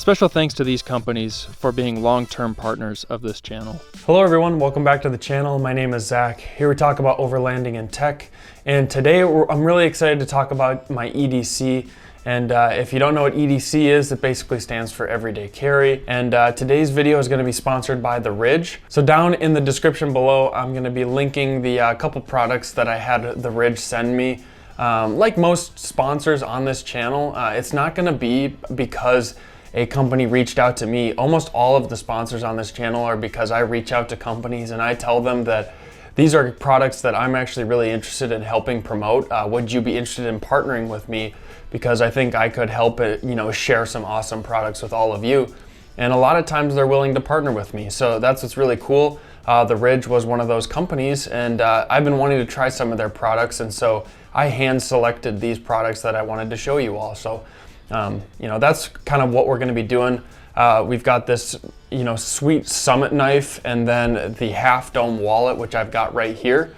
Special thanks to these companies for being long-term partners of this channel. Hello everyone, welcome back to the channel. My name is Zach. Here we talk about overlanding and tech. And today I'm really excited to talk about my EDC. And if you don't know what EDC is, it basically stands for everyday carry. And today's video is going to be sponsored by The Ridge. So down in the description below, I'm going to be linking the couple products that I had The Ridge send me. Like most sponsors on this channel, it's not going to be because a company reached out to me. Almost all of the sponsors on this channel are because I reach out to companies and I tell them that these are products that I'm actually really interested in helping promote. Would you be interested in partnering with me? Because I think I could help it, share some awesome products with all of you. And a lot of times they're willing to partner with me. So that's what's really cool. The Ridge was one of those companies, and I've been wanting to try some of their products. And so I hand selected these products that I wanted to show you all. So that's kind of what we're going to be doing. We've got this, sweet Summit knife, and then the half dome wallet, which I've got right here.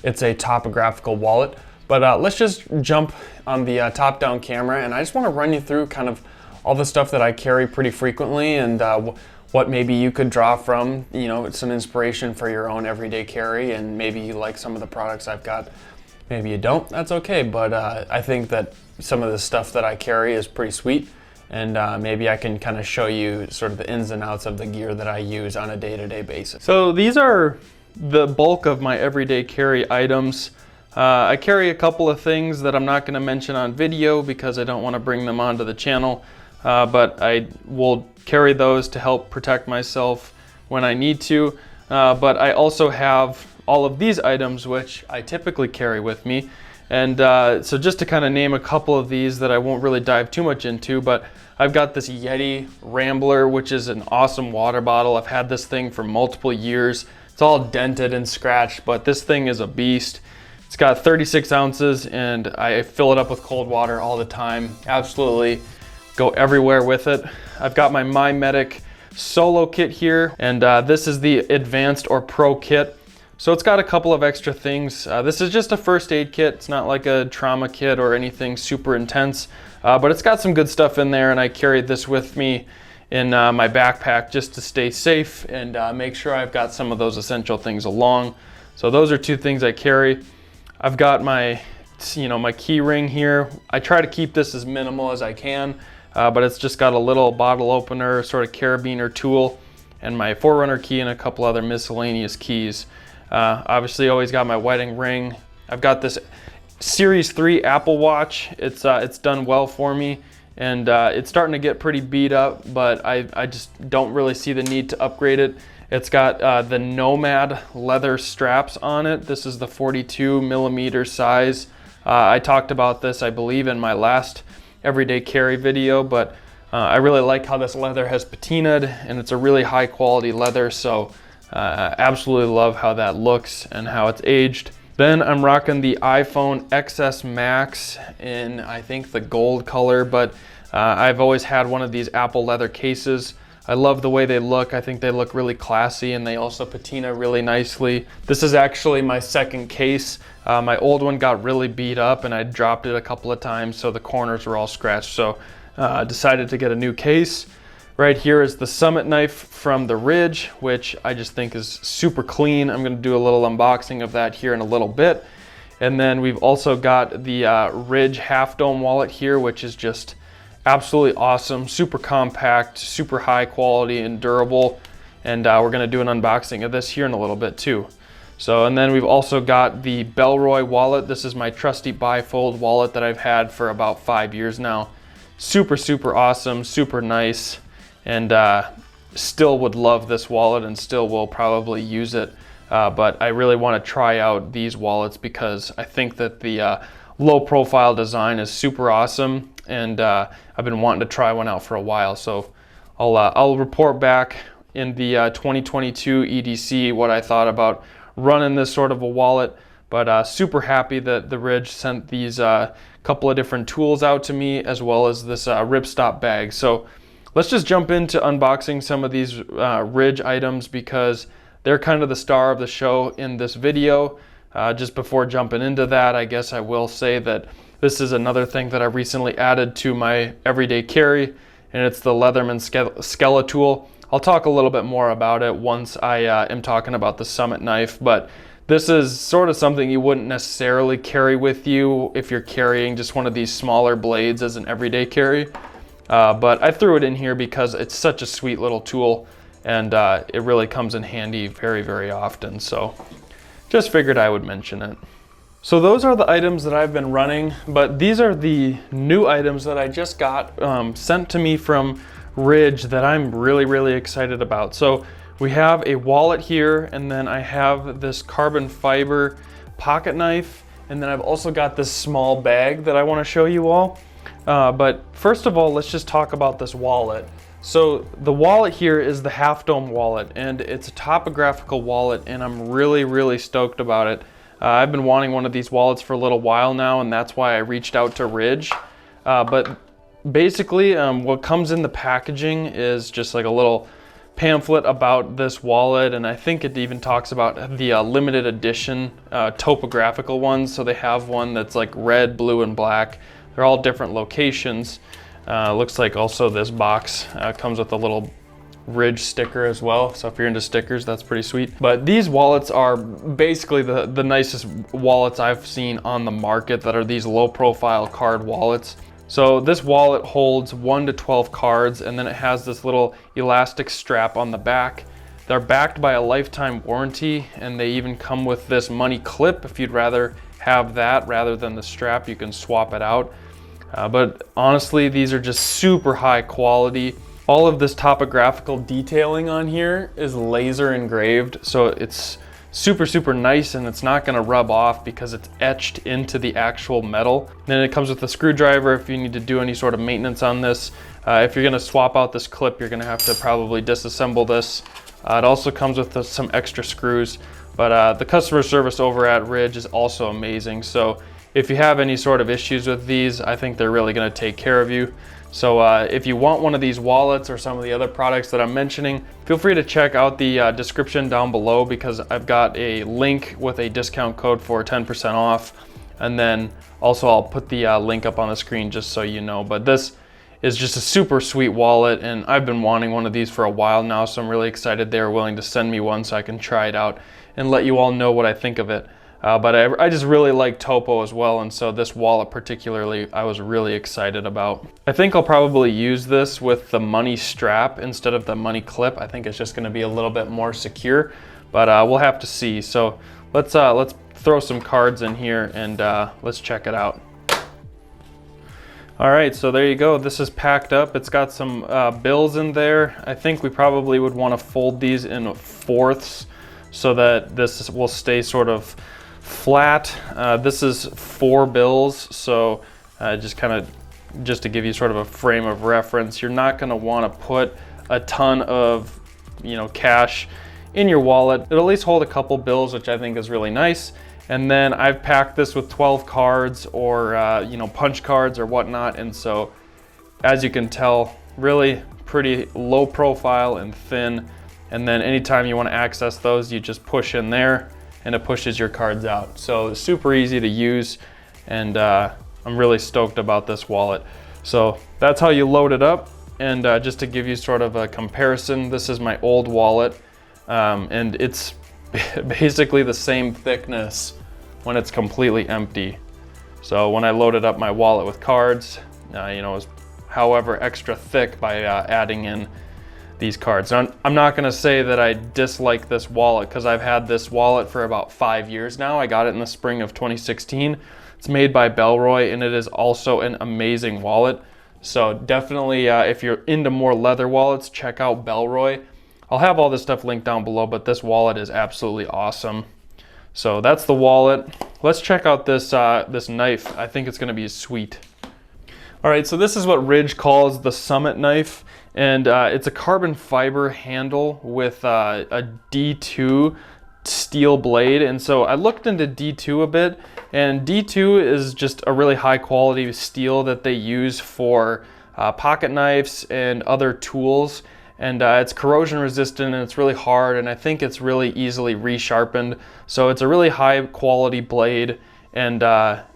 It's a topographical wallet, but let's just jump on the top down camera, and I just want to run you through kind of all the stuff that I carry pretty frequently, and what maybe you could draw from, some inspiration for your own everyday carry. And maybe you like some of the products I've got, maybe you don't, that's okay. But I think that some of the stuff that I carry is pretty sweet, and maybe I can kind of show you sort of the ins and outs of the gear that I use on a day-to-day basis. So these are the bulk of my everyday carry items. I carry a couple of things that I'm not going to mention on video because I don't want to bring them onto the channel, but I will carry those to help protect myself when I need to. But I also have all of these items which I typically carry with me. And so just to kind of name a couple of these that I won't really dive too much into, but I've got this Yeti Rambler, which is an awesome water bottle. I've had this thing for multiple years. It's all dented and scratched, but this thing is a beast. It's got 36 ounces and I fill it up with cold water all the time. Absolutely go everywhere with it. I've got my MyMedic solo kit here, and this is the advanced or pro kit. So it's got a couple of extra things. This is just a first aid kit. It's not like a trauma kit or anything super intense, but it's got some good stuff in there, and I carried this with me in my backpack just to stay safe and make sure I've got some of those essential things along. So those are two things I carry. I've got my, my key ring here. I try to keep this as minimal as I can, but it's just got a little bottle opener, sort of carabiner tool, and my Forerunner key and a couple other miscellaneous keys. Obviously always got my wedding ring. I've got this Series 3 Apple Watch. It's done well for me, and it's starting to get pretty beat up, but I just don't really see the need to upgrade it. It's got the Nomad leather straps on it. This is the 42 millimeter size. I talked about this, I believe, in my last everyday carry video, but I really like how this leather has patinaed, and it's a really high quality leather, so absolutely love how that looks and how it's aged. Then I'm rocking the iPhone XS Max in, I think, the gold color, but I've always had one of these Apple leather cases. I love the way they look. I think they look really classy, and they also patina really nicely. This is actually my second case. My old one got really beat up and I dropped it a couple of times, so the corners were all scratched. So I decided to get a new case. Right here is the Summit knife from The Ridge, which I just think is super clean. I'm gonna do a little unboxing of that here in a little bit. And then we've also got the Ridge half dome wallet here, which is just absolutely awesome, super compact, super high quality and durable. And we're gonna do an unboxing of this here in a little bit too. So, and then we've also got the Bellroy wallet. This is my trusty bifold wallet that I've had for about 5 years now. Super, super awesome, super nice. And still would love this wallet and still will probably use it. But I really want to try out these wallets because I think that the low profile design is super awesome, and I've been wanting to try one out for a while. So I'll report back in the 2022 EDC what I thought about running this sort of a wallet. But super happy that The Ridge sent these couple of different tools out to me, as well as this ripstop bag. So let's just jump into unboxing some of these Ridge items because they're kind of the star of the show in this video. Just before jumping into that, I guess I will say that this is another thing that I recently added to my everyday carry, and it's the Leatherman Skeletool. I'll talk a little bit more about it once I am talking about the Summit knife, but this is sort of something you wouldn't necessarily carry with you if you're carrying just one of these smaller blades as an everyday carry. But I threw it in here because it's such a sweet little tool, and it really comes in handy very, very often. So just figured I would mention it. So those are the items that I've been running, but these are the new items that I just got sent to me from Ridge that I'm really, really excited about. So we have a wallet here, and then I have this carbon fiber pocket knife, and then I've also got this small bag that I want to show you all. But first of all, let's just talk about this wallet. So the wallet here is the Half Dome wallet, and it's a topographical wallet, and I'm really, really stoked about it. I've been wanting one of these wallets for a little while now, and that's why I reached out to Ridge. But basically, what comes in the packaging is just like a little pamphlet about this wallet, and I think it even talks about the limited edition topographical ones. So they have one that's like red, blue, and black. They're all different locations. Looks like also this box comes with a little Ridge sticker as well. So if you're into stickers, that's pretty sweet. But these wallets are basically the nicest wallets I've seen on the market that are these low profile card wallets. So this wallet holds 1 to 12 cards, and then it has this little elastic strap on the back. They're backed by a lifetime warranty, and they even come with this money clip. If you'd rather have that rather than the strap, you can swap it out. But honestly, these are just super high quality. All of this topographical detailing on here is laser engraved, so it's super, super nice, and it's not gonna rub off because it's etched into the actual metal. Then it comes with a screwdriver if you need to do any sort of maintenance on this. If you're gonna swap out this clip, you're gonna have to probably disassemble this. It also comes with some extra screws, but the customer service over at Ridge is also amazing. So if you have any sort of issues with these, I think they're really gonna take care of you. So if you want one of these wallets or some of the other products that I'm mentioning, feel free to check out the description down below, because I've got a link with a discount code for 10% off. And then also I'll put the link up on the screen just so you know. But this is just a super sweet wallet, and I've been wanting one of these for a while now, so I'm really excited they were willing to send me one so I can try it out and let you all know what I think of it. But I just really like topo as well, and so this wallet particularly I was really excited about. I think I'll probably use this with the money strap instead of the money clip. I think it's just going to be a little bit more secure, but we'll have to see. So let's throw some cards in here and let's check it out. All right, so there you go. This is packed up. It's got some bills in there. I think we probably would want to fold these in fourths so that this will stay sort of flat. This is 4 bills, so just to give you sort of a frame of reference, you're not going to want to put a ton of cash in your wallet. It'll at least hold a couple bills, which I think is really nice. And then I've packed this with 12 cards or punch cards or whatnot, and so as you can tell, really pretty low profile and thin. And then anytime you want to access those, you just push in there and it pushes your cards out. So it's super easy to use, and I'm really stoked about this wallet. So that's how you load it up. And just to give you sort of a comparison, this is my old wallet, and it's basically the same thickness when it's completely empty. So when I loaded up my wallet with cards, it was however extra thick by adding in these cards. Now, I'm not gonna say that I dislike this wallet, because I've had this wallet for about 5 years now. I got it in the spring of 2016. It's made by Bellroy, and it is also an amazing wallet. So definitely, if you're into more leather wallets, check out Bellroy. I'll have all this stuff linked down below, but this wallet is absolutely awesome. So that's the wallet. Let's check out this this knife. I think it's gonna be sweet. All right, so this is what Ridge calls the Summit knife, and it's a carbon fiber handle with a D2 steel blade. And so I looked into D2 a bit, and D2 is just a really high quality steel that they use for pocket knives and other tools. And it's corrosion resistant, and it's really hard, and I think it's really easily resharpened. So it's a really high quality blade, and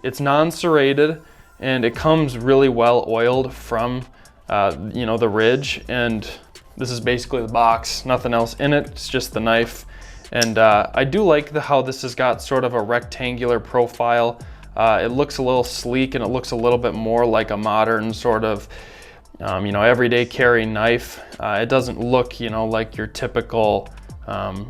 it's non-serrated, and it comes really well oiled from you know, the ridge. And this is basically the box, nothing else in it. It's just the knife. And I do like how this has got sort of a rectangular profile. It looks a little sleek, and it looks a little bit more like a modern sort of, you know, everyday carry knife. It doesn't look, you know, like your typical,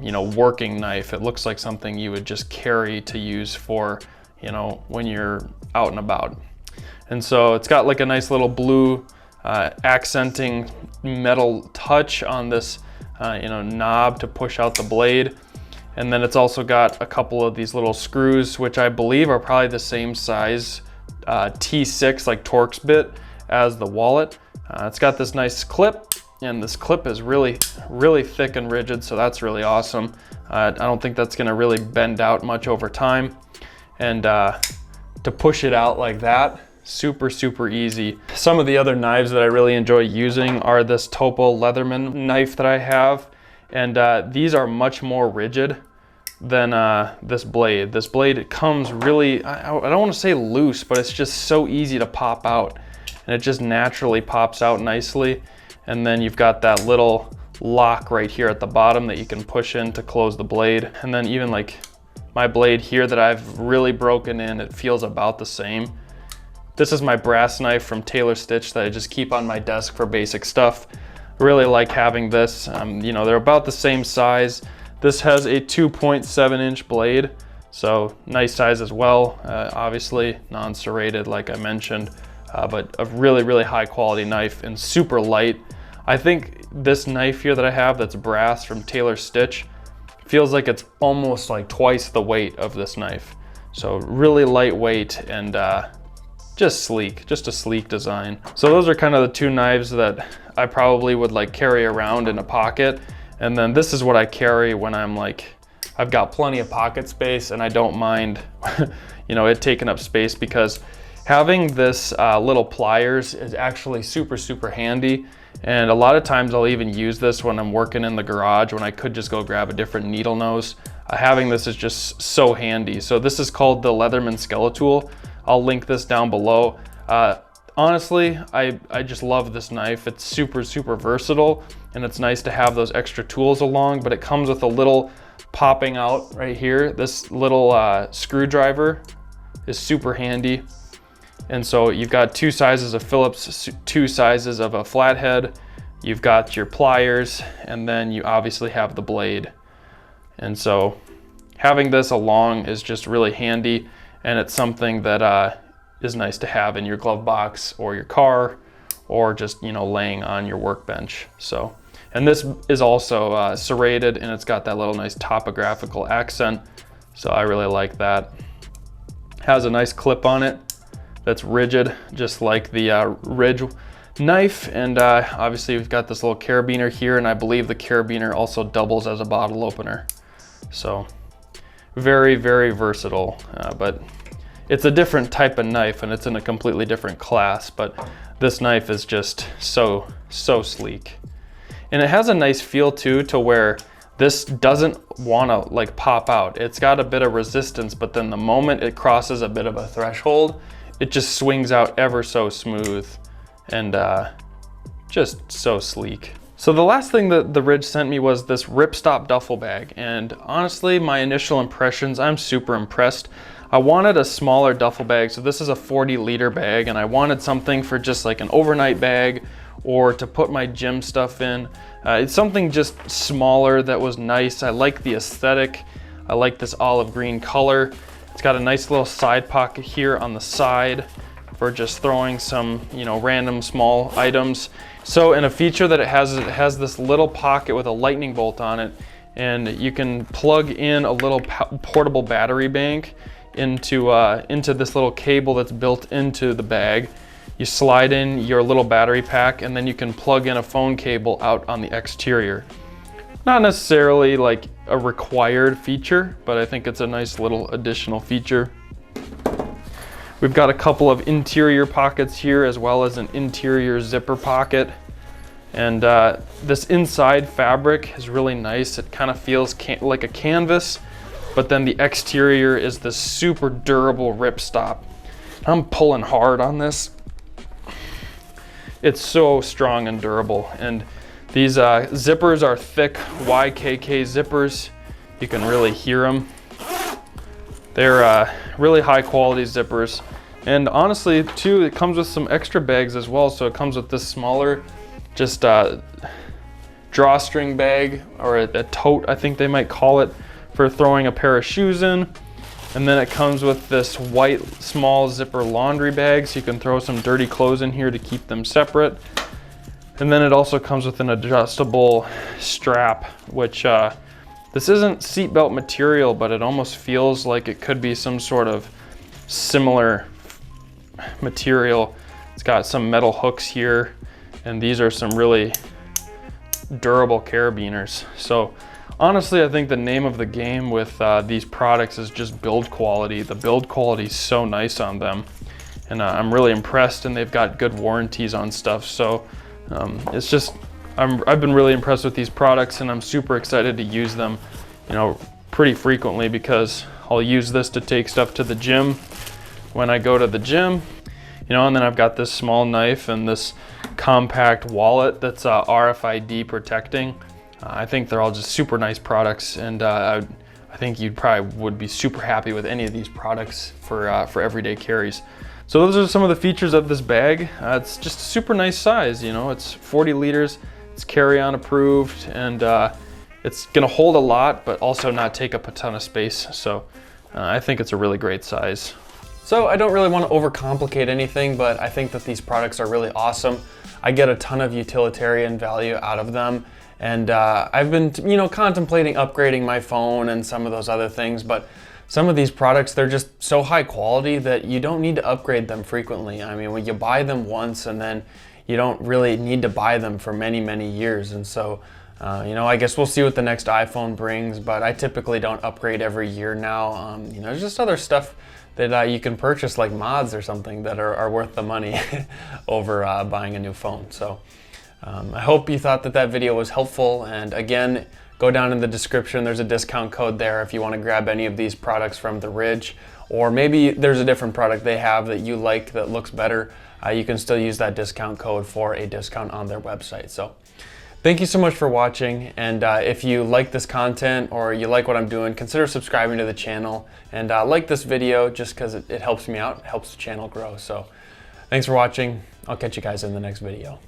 you know, working knife. It looks like something you would just carry to use for, you know, when you're out and about. And so it's got like a nice little blue accenting metal touch on this, you know, knob to push out the blade. And then it's also got a couple of these little screws, which I believe are probably the same size T6, like Torx bit, as the wallet. It's got this nice clip, and this clip is really thick and rigid, so that's really awesome. I don't think that's gonna really bend out much over time. And to push it out like that, super easy. Some of the other knives that I really enjoy using are this Topo Leatherman knife that I have. And these are much more rigid than this blade. This blade, it comes really, I don't want to say loose, but it's just so easy to pop out. And it just naturally pops out nicely. And then you've got that little lock right here at the bottom that you can push in to close the blade. And then even like my blade here that I've really broken in, it feels about the same. This is my brass knife from Taylor Stitch that I just keep on my desk for basic stuff. Really like having this. You know, they're about the same size. This has a 2.7-inch blade, so nice size as well. Obviously non-serrated, like I mentioned, but a really high quality knife and super light. I think this knife here that I have that's brass from Taylor Stitch feels like it's almost like twice the weight of this knife. So really lightweight and just sleek, just a sleek design. So those are kind of the two knives that I probably would like carry around in a pocket. And then this is what I carry when I'm like, I've got plenty of pocket space and I don't mind, you know, it taking up space, because having this little pliers is actually super handy. And a lot of times I'll even use this when I'm working in the garage when I could just go grab a different needle nose. Having this is just so handy. So this is called the Leatherman Skeletool. I'll link this down below. Honestly, I just love this knife. It's super versatile, and it's nice to have those extra tools along, but it comes with a little popping out right here. This little screwdriver is super handy. And so you've got two sizes of Phillips, two sizes of a flathead. You've got your pliers, and then you obviously have the blade. And so having this along is just really handy, and it's something that is nice to have in your glove box or your car, or just, you know, laying on your workbench. So, and this is also serrated, and it's got that little nice topographical accent. So I really like that. Has a nice clip on it that's rigid, just like the Ridge knife. And obviously we've got this little carabiner here, and I believe the carabiner also doubles as a bottle opener. So very versatile, but it's a different type of knife, and it's in a completely different class, but this knife is just so sleek. And it has a nice feel too, to where this doesn't want to like pop out. It's got a bit of resistance, but then the moment it crosses a bit of a threshold, it just swings out ever so smooth and just so sleek. So the last thing that the Ridge sent me was this ripstop duffel bag, and honestly, my initial impressions, I'm super impressed. I wanted a smaller duffel bag, so this is a 40-liter bag, and I wanted something for just like an overnight bag or to put my gym stuff in. It's something just smaller that was nice. I like the aesthetic. I like this olive green color. It's got a nice little side pocket here on the side for just throwing some, you know, random small items. So, and a feature that it has this little pocket with a lightning bolt on it, and you can plug in a little portable battery bank into this little cable that's built into the bag. You slide in your little battery pack, and then you can plug in a phone cable out on the exterior. Not necessarily like a required feature, but I think it's a nice little additional feature. We've got a couple of interior pockets here, as well as an interior zipper pocket. And this inside fabric is really nice. It kind of feels like a canvas, but then the exterior is this super durable ripstop. I'm pulling hard on this. it's so strong and durable. And these zippers are thick YKK zippers. You can really hear them. They're really high quality zippers. And honestly too, it comes with some extra bags as well. So it comes with this smaller, just drawstring bag, or a tote, I think they might call it, for throwing a pair of shoes in. And then it comes with this white small zipper laundry bag, so you can throw some dirty clothes in here to keep them separate. And then it also comes with an adjustable strap, which this isn't seatbelt material, but it almost feels like it could be some sort of similar material. It's got some metal hooks here, and these are some really durable carabiners. So honestly, I think the name of the game with these products is just build quality. The build quality is so nice on them, and I'm really impressed, and they've got good warranties on stuff. So it's just, I've been really impressed with these products, and I'm super excited to use them, you know, pretty frequently, because I'll use this to take stuff to the gym when I go to the gym, you know. And then I've got this small knife and this compact wallet that's RFID protecting. I think they're all just super nice products, and I think you probably would be super happy with any of these products for everyday carries. So those are some of the features of this bag. It's just a super nice size, you know. It's 40 liters, it's carry-on approved, and it's gonna hold a lot, but also not take up a ton of space. So I think it's a really great size. So I don't really want to overcomplicate anything, but I think that these products are really awesome. I get a ton of utilitarian value out of them. And I've been, you know, contemplating upgrading my phone and some of those other things, but some of these products, they're just so high quality that you don't need to upgrade them frequently. I mean, when you buy them once, and then you don't really need to buy them for many, many years. And so, you know, I guess we'll see what the next iPhone brings, but I typically don't upgrade every year now. You know, there's just other stuff that you can purchase, like mods or something, that are worth the money over buying a new phone. So I hope you thought that video was helpful, and again, go down in the description, there's a discount code there if you want to grab any of these products from the Ridge, or maybe there's a different product they have that you like that looks better. You can still use that discount code for a discount on their website. So thank you so much for watching, and if you like this content or you like what I'm doing, consider subscribing to the channel, and like this video just because it helps me out, it helps the channel grow. So thanks for watching. I'll catch you guys in the next video.